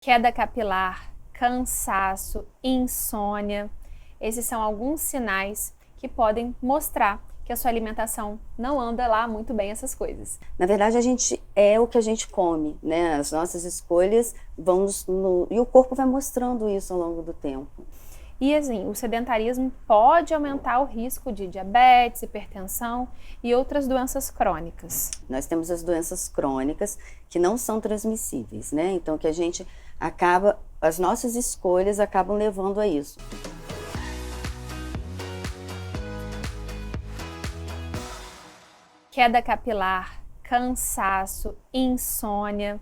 Queda capilar, cansaço, insônia. Esses são alguns sinais que podem mostrar que a sua alimentação não anda lá muito bem essas coisas. Na verdade, a gente é o que a gente come, né? As nossas escolhas vão e o corpo vai mostrando isso ao longo do tempo. E assim, o sedentarismo pode aumentar o risco de diabetes, hipertensão e outras doenças crônicas. Nós temos as doenças crônicas que não são transmissíveis, né? Então que a gente as nossas escolhas acabam levando a isso. Queda capilar, cansaço, insônia.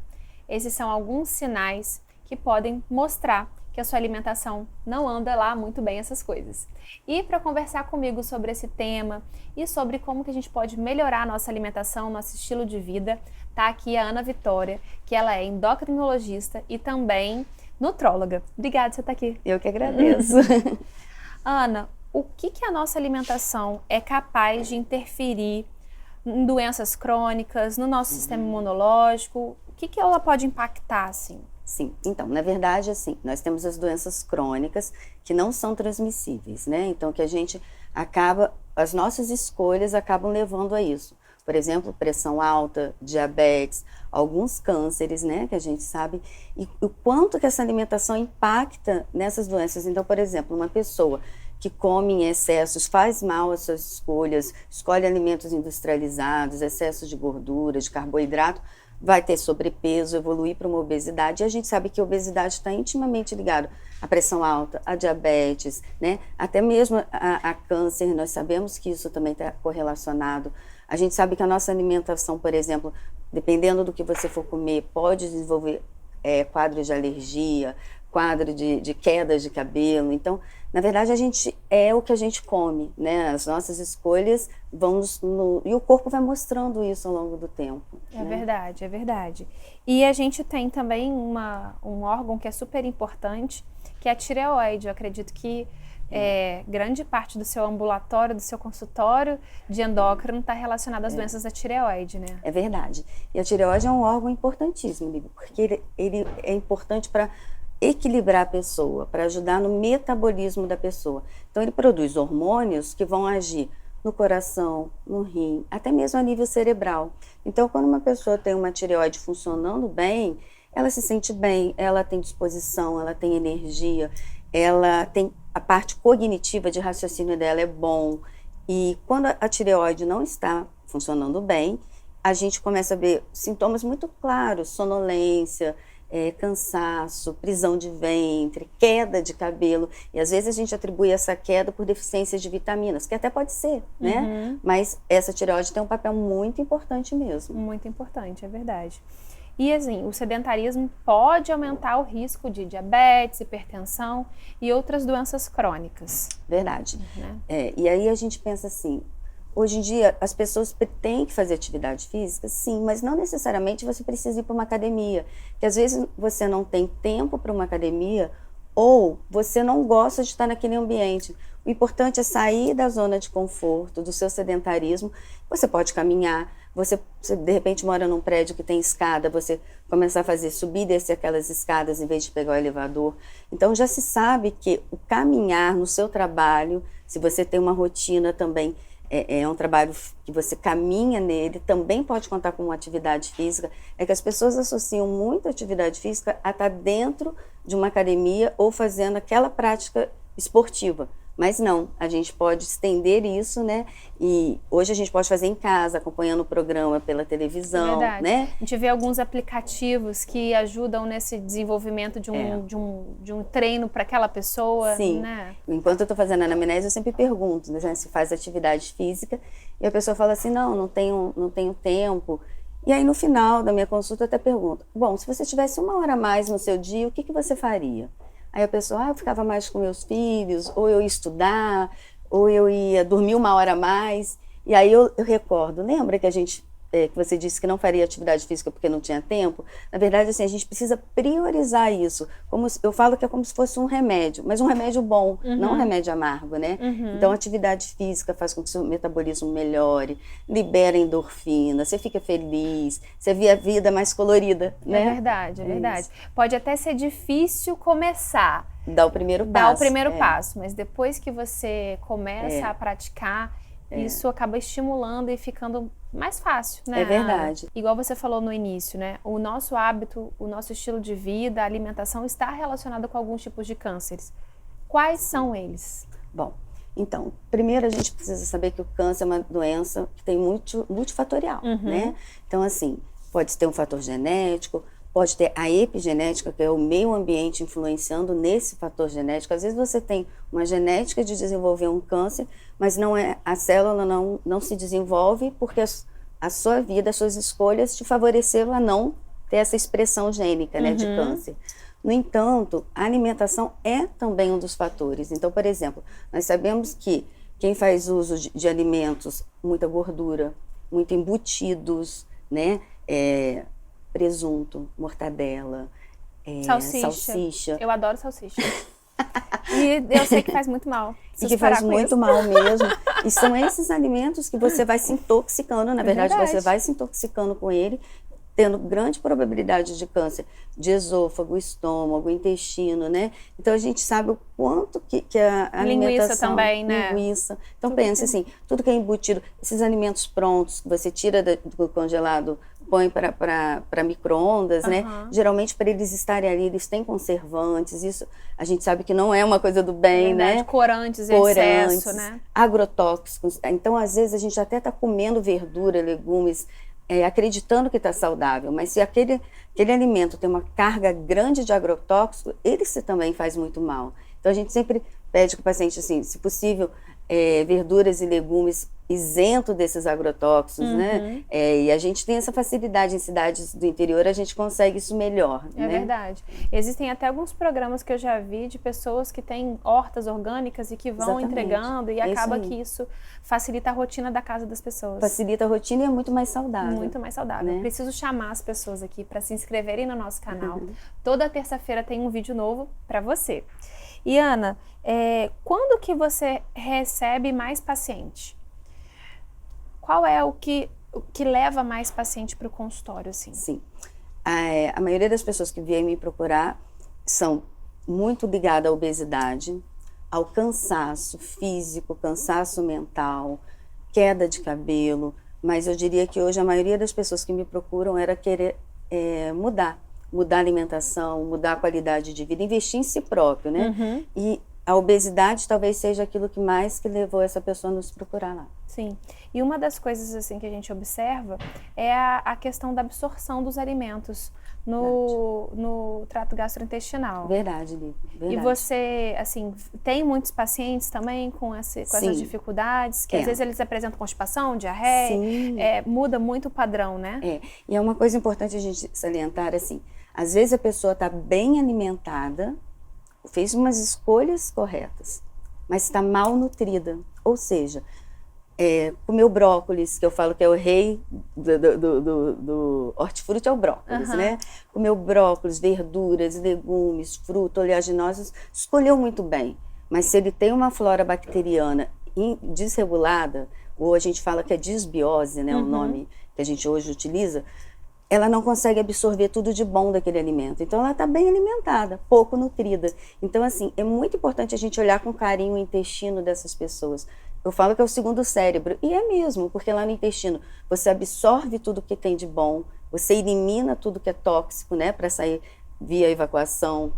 Esses são alguns sinais que podem mostrar que a sua alimentação não anda lá muito bem essas coisas. E para conversar comigo sobre esse tema e sobre como que a gente pode melhorar a nossa alimentação, nosso estilo de vida, tá aqui a Ana Vitória, que ela é endocrinologista e também nutróloga. Obrigada por você estar aqui. Eu que agradeço. Ana, o que a nossa alimentação é capaz de interferir em doenças crônicas, no nosso sistema imunológico? O que ela pode impactar, assim? Sim, então, na verdade, assim, nós temos as doenças crônicas que não são transmissíveis, né? Então, que a gente as nossas escolhas acabam levando a isso. Por exemplo, pressão alta, diabetes, alguns cânceres, né, que a gente sabe, e o quanto que essa alimentação impacta nessas doenças. Então, por exemplo, uma pessoa que come em excessos, faz mal às suas escolhas, escolhe alimentos industrializados, excessos de gordura, de carboidrato, vai ter sobrepeso, evoluir para uma obesidade, e a gente sabe que a obesidade está intimamente ligada à pressão alta, à diabetes, né? Até mesmo a câncer, nós sabemos que isso também está correlacionado. A gente sabe que a nossa alimentação, por exemplo, dependendo do que você for comer, pode desenvolver quadro de alergia, quadro de queda de cabelo. Então, na verdade, a gente é o que a gente come, né? As nossas escolhas e o corpo vai mostrando isso ao longo do tempo. É, né? verdade, é verdade. E a gente tem também um órgão que é super importante, que é a tireoide. Eu acredito que grande parte do seu ambulatório, do seu consultório de endócrino está relacionado às doenças da tireoide, né? É verdade. E a tireoide é um órgão importantíssimo, Lívia, porque ele é importante para equilibrar a pessoa, para ajudar no metabolismo da pessoa. Então ele produz hormônios que vão agir no coração, no rim, até mesmo a nível cerebral. Então quando uma pessoa tem uma tireoide funcionando bem, ela se sente bem, ela tem disposição, ela tem energia, ela tem a parte cognitiva de raciocínio dela é bom. E quando a tireoide não está funcionando bem, a gente começa a ver sintomas muito claros, sonolência, cansaço, prisão de ventre, queda de cabelo, e às vezes a gente atribui essa queda por deficiência de vitaminas, que até pode ser, né? Mas essa tireoide tem um papel muito importante mesmo. Muito importante, é verdade. E assim, o sedentarismo pode aumentar o risco de diabetes, hipertensão e outras doenças crônicas. Verdade. E aí a gente pensa assim, hoje em dia, as pessoas têm que fazer atividade física, sim, mas não necessariamente você precisa ir para uma academia. Porque às vezes você não tem tempo para uma academia ou você não gosta de estar naquele ambiente. O importante é sair da zona de conforto, do seu sedentarismo. Você pode caminhar, você de repente mora num prédio que tem escada, você começar a fazer subir e descer aquelas escadas em vez de pegar o elevador. Então já se sabe que o caminhar no seu trabalho, se você tem uma rotina também, é um trabalho que você caminha nele, também pode contar com uma atividade física. É que as pessoas associam muito a atividade física a estar dentro de uma academia ou fazendo aquela prática esportiva. Mas não, a gente pode estender isso, né? E hoje a gente pode fazer em casa, acompanhando o programa pela televisão, né? A gente vê alguns aplicativos que ajudam nesse desenvolvimento de um treino para aquela pessoa. Sim. Né? Enquanto eu estou fazendo a anamnese, eu sempre pergunto, né, se faz atividade física, e a pessoa fala assim, não tenho tempo. E aí no final da minha consulta eu até pergunto, bom, se você tivesse 1 hora a mais no seu dia, o que você faria? Aí a pessoa, eu ficava mais com meus filhos, ou eu ia estudar, ou eu ia dormir 1 hora a mais. E aí eu recordo, lembra que a gente que você disse que não faria atividade física porque não tinha tempo, na verdade, assim, a gente precisa priorizar isso. Eu falo que é como se fosse um remédio, mas um remédio bom, não um remédio amargo, né? Então, a atividade física faz com que o seu metabolismo melhore, libera endorfina, você fica feliz, você vê a vida mais colorida, né? É verdade, é verdade. Pode até ser difícil começar. Dar o primeiro passo. Dar o primeiro passo, mas depois que você começa a praticar, isso acaba estimulando e ficando mais fácil, né? É verdade. Igual você falou no início, né? O nosso hábito, o nosso estilo de vida, a alimentação está relacionada com alguns tipos de cânceres. Quais são eles? Bom, então, primeiro a gente precisa saber que o câncer é uma doença que tem multifatorial, né? Então, assim, pode ter um fator genético, pode ter a epigenética, que é o meio ambiente influenciando nesse fator genético. Às vezes você tem uma genética de desenvolver um câncer, mas a célula não se desenvolve porque a sua vida, as suas escolhas te favoreceram a não ter essa expressão gênica, né, de câncer. No entanto, a alimentação é também um dos fatores. Então, por exemplo, nós sabemos que quem faz uso de alimentos, muita gordura, muito embutidos, né, presunto, mortadela, salsicha. Eu adoro salsicha. E eu sei que faz muito mal. E que faz muito mal mesmo. E são esses alimentos que você vai se intoxicando, na verdade, você vai se intoxicando com ele, tendo grande probabilidade de câncer de esôfago, estômago, intestino, né? Então a gente sabe o quanto que a alimentação... Linguiça também, né? Linguiça. Então pensa assim, tudo que é embutido, esses alimentos prontos que você tira do congelado, põe para micro-ondas, né? Geralmente, para eles estarem ali, eles têm conservantes. Isso a gente sabe que não é uma coisa do bem, né? Corantes, excesso, né? Agrotóxicos. Então, às vezes, a gente até está comendo verdura, legumes, acreditando que está saudável, mas se aquele alimento tem uma carga grande de agrotóxico, ele também faz muito mal. Então, a gente sempre pede que o paciente, assim, se possível, verduras e legumes isento desses agrotóxicos, né? E a gente tem essa facilidade em cidades do interior, a gente consegue isso melhor, É né? verdade. Existem até alguns programas que eu já vi de pessoas que têm hortas orgânicas e que vão entregando e acaba que isso facilita a rotina da casa das pessoas. Facilita a rotina e é muito mais saudável. Muito mais saudável. Né? Preciso chamar as pessoas aqui para se inscreverem no nosso canal. Toda terça-feira tem um vídeo novo para você. E Ana, quando que você recebe mais paciente? Qual é o que leva mais paciente para o consultório, assim? Sim. A maioria das pessoas que vêm me procurar são muito ligadas à obesidade, ao cansaço físico, cansaço mental, queda de cabelo, mas eu diria que hoje a maioria das pessoas que me procuram era querer mudar a alimentação, mudar a qualidade de vida, investir em si próprio, né? E a obesidade talvez seja aquilo que mais levou essa pessoa a nos procurar lá. Sim. E uma das coisas assim que a gente observa é a questão da absorção dos alimentos no trato gastrointestinal. Verdade, Lívia. Verdade. E você, assim, tem muitos pacientes também com essas dificuldades, que às vezes eles apresentam constipação, diarreia, muda muito o padrão, né? E é uma coisa importante a gente salientar, assim, às vezes a pessoa está bem alimentada, fez umas escolhas corretas, mas está mal nutrida, ou seja, comeu brócolis, que eu falo que é o rei do hortifruti, é o brócolis, né? Comeu brócolis, verduras, legumes, frutas, oleaginosos, escolheu muito bem, mas se ele tem uma flora bacteriana desregulada, ou a gente fala que é disbiose, né, o nome que a gente hoje utiliza, ela não consegue absorver tudo de bom daquele alimento. Então, ela está bem alimentada, pouco nutrida. Então, assim, é muito importante a gente olhar com carinho o intestino dessas pessoas. Eu falo que é o segundo cérebro, e é mesmo, porque lá no intestino você absorve tudo que tem de bom, você elimina tudo que é tóxico, né, para sair via evacuação,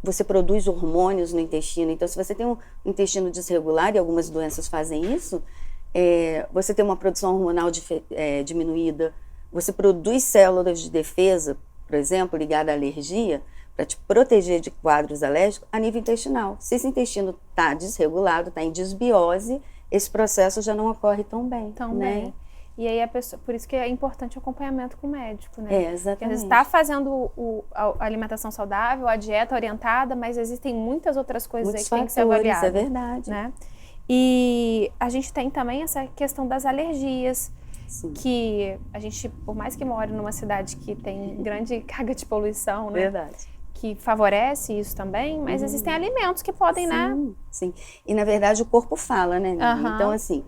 você produz hormônios no intestino. Então, se você tem um intestino desregular, e algumas doenças fazem isso, você tem uma produção hormonal diminuída, você produz células de defesa, por exemplo, ligada à alergia, para te proteger de quadros alérgicos a nível intestinal. Se esse intestino está desregulado, está em desbiose, esse processo já não ocorre tão bem. Né? E aí por isso que é importante o acompanhamento com o médico, né? Exatamente. Você está fazendo a alimentação saudável, a dieta orientada, mas existem muitas outras coisas aí que tem que ser avaliadas. É verdade. Né? E a gente tem também essa questão das alergias, Sim. que a gente, por mais que more numa cidade que tem grande carga de poluição, né? Verdade. Que favorece isso também, mas existem alimentos que podem, Sim, né? sim. E na verdade o corpo fala, né, Nini? Então assim,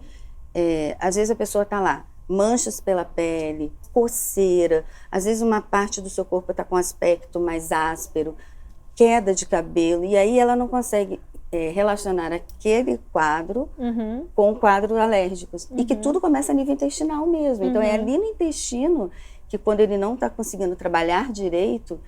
às vezes a pessoa tá lá, manchas pela pele, coceira, às vezes uma parte do seu corpo está com aspecto mais áspero, queda de cabelo, e aí ela não consegue relacionar aquele quadro com quadros alérgicos. E que tudo começa a nível intestinal mesmo. Então é ali no intestino que, quando ele não está conseguindo trabalhar direito,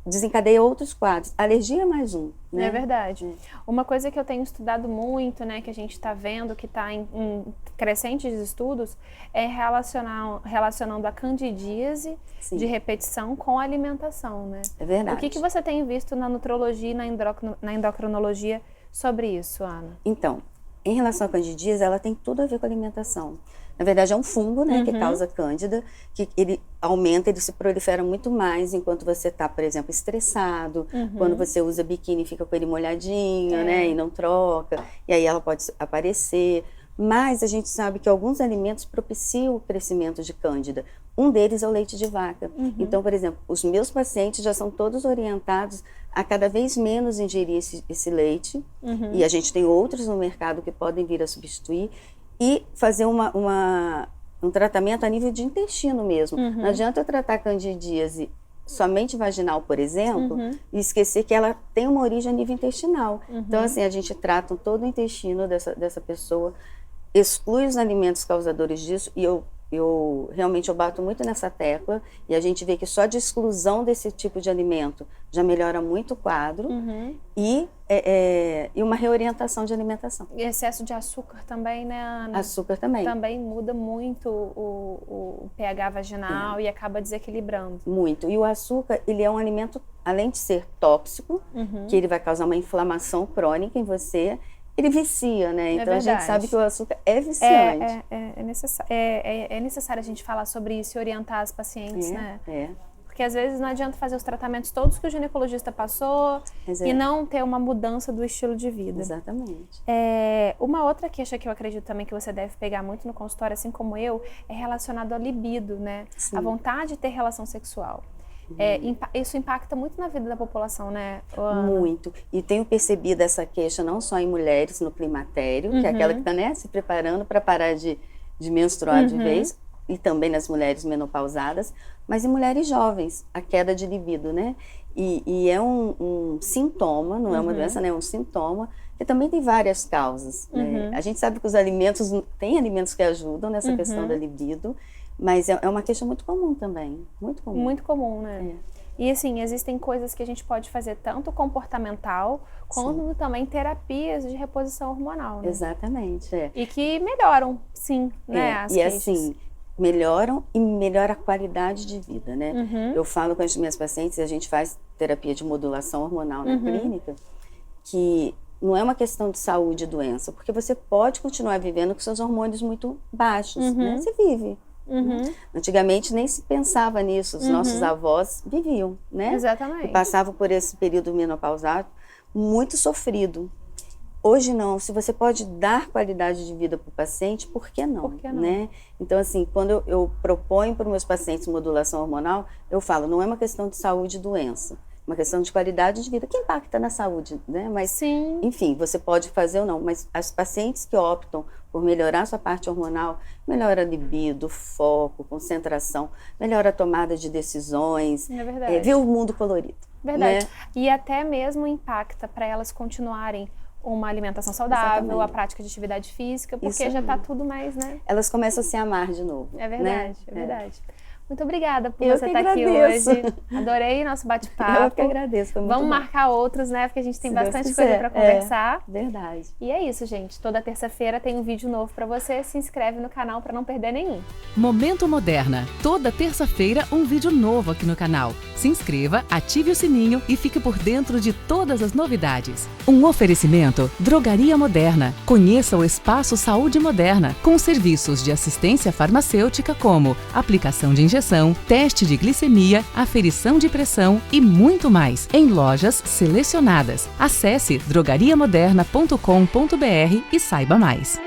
desencadeia outros quadros. Alergia é mais um, né? É verdade. Uma coisa que eu tenho estudado muito, né, que a gente está vendo, que está em crescentes estudos, é relacionando a candidíase de repetição com a alimentação, né? É verdade. O que você tem visto na nutrologia e na endocrinologia sobre isso, Ana? Então, em relação à candidíase, ela tem tudo a ver com a alimentação. Na verdade, é um fungo, né, que causa cândida, que ele aumenta, ele se prolifera muito mais enquanto você está, por exemplo, estressado, quando você usa biquíni e fica com ele molhadinho, né, e não troca, e aí ela pode aparecer. Mas a gente sabe que alguns alimentos propiciam o crescimento de cândida. Um deles é o leite de vaca. Então, por exemplo, os meus pacientes já são todos orientados a cada vez menos ingerir esse leite, e a gente tem outros no mercado que podem vir a substituir, e fazer um tratamento a nível de intestino mesmo. Não adianta eu tratar candidíase somente vaginal, por exemplo, e esquecer que ela tem uma origem a nível intestinal. Então, assim, a gente trata todo o intestino dessa pessoa, exclui os alimentos causadores disso, e eu realmente bato muito nessa tecla, e a gente vê que só de exclusão desse tipo de alimento já melhora muito o quadro, e uma reorientação de alimentação. E excesso de açúcar também, né, Ana? Açúcar também. Também muda muito o pH vaginal e acaba desequilibrando. Muito. E o açúcar, ele é um alimento, além de ser tóxico, que ele vai causar uma inflamação crônica em você, ele vicia, né? Então a gente sabe que o açúcar é viciante. É necessário a gente falar sobre isso e orientar as pacientes, né? Porque às vezes não adianta fazer os tratamentos todos que o ginecologista passou e não ter uma mudança do estilo de vida. Exatamente. Uma outra queixa que eu acredito também que você deve pegar muito no consultório, assim como eu, é relacionado ao libido, né? Sim. A vontade de ter relação sexual. Isso impacta muito na vida da população, né, Ana? Muito. E tenho percebido essa queixa não só em mulheres no climatério, que é aquela que está, né, se preparando para parar de menstruar de vez, e também nas mulheres menopausadas, mas em mulheres jovens, a queda de libido, né? E é um sintoma, não é uma doença, né? É um sintoma, que também tem várias causas, né? A gente sabe que tem alimentos que ajudam nessa questão da libido, mas é uma queixa muito comum também, muito comum. Muito comum, né? E assim, existem coisas que a gente pode fazer tanto comportamental, quanto também terapias de reposição hormonal, né? Exatamente, E que melhoram, sim, né, as queixas. Assim, melhoram e melhora a qualidade de vida, né? Eu falo com as minhas pacientes, a gente faz terapia de modulação hormonal na clínica, que não é uma questão de saúde e doença, porque você pode continuar vivendo com seus hormônios muito baixos, né? Você vive. Antigamente nem se pensava nisso, os nossos avós viviam, né? Exatamente. E passavam por esse período menopausal muito sofrido. Hoje não, se você pode dar qualidade de vida para o paciente, por que não? Por que não? Né? Então, assim, quando eu proponho para os meus pacientes modulação hormonal, eu falo, não é uma questão de saúde e doença, é uma questão de qualidade de vida, que impacta na saúde, né? Mas, sim, enfim, você pode fazer ou não, mas as pacientes que optam por melhorar sua parte hormonal, melhora a libido, foco, concentração, melhora a tomada de decisões, vê o mundo colorido. Verdade. Né? E até mesmo impacta para elas continuarem uma alimentação saudável, a prática de atividade física, porque já está tudo mais, né? Elas começam a se amar de novo. É verdade, né? é verdade. Muito obrigada por Eu você que estar aqui agradeço. hoje. Adorei nosso bate-papo. Eu que agradeço, foi muito Vamos bom. marcar outros, né? Porque a gente tem Se Deus bastante quiser. coisa para conversar. Verdade. E é isso, gente. Toda terça-feira tem um vídeo novo para você. Se inscreve no canal para não perder nenhum. Momento Moderna. Toda terça-feira um vídeo novo aqui no canal. Se inscreva, ative o sininho e fique por dentro de todas as novidades. Um oferecimento Drogaria Moderna. Conheça o Espaço Saúde Moderna, com serviços de assistência farmacêutica como aplicação de injeção, teste de glicemia, aferição de pressão e muito mais, em lojas selecionadas. Acesse drogariamoderna.com.br e saiba mais.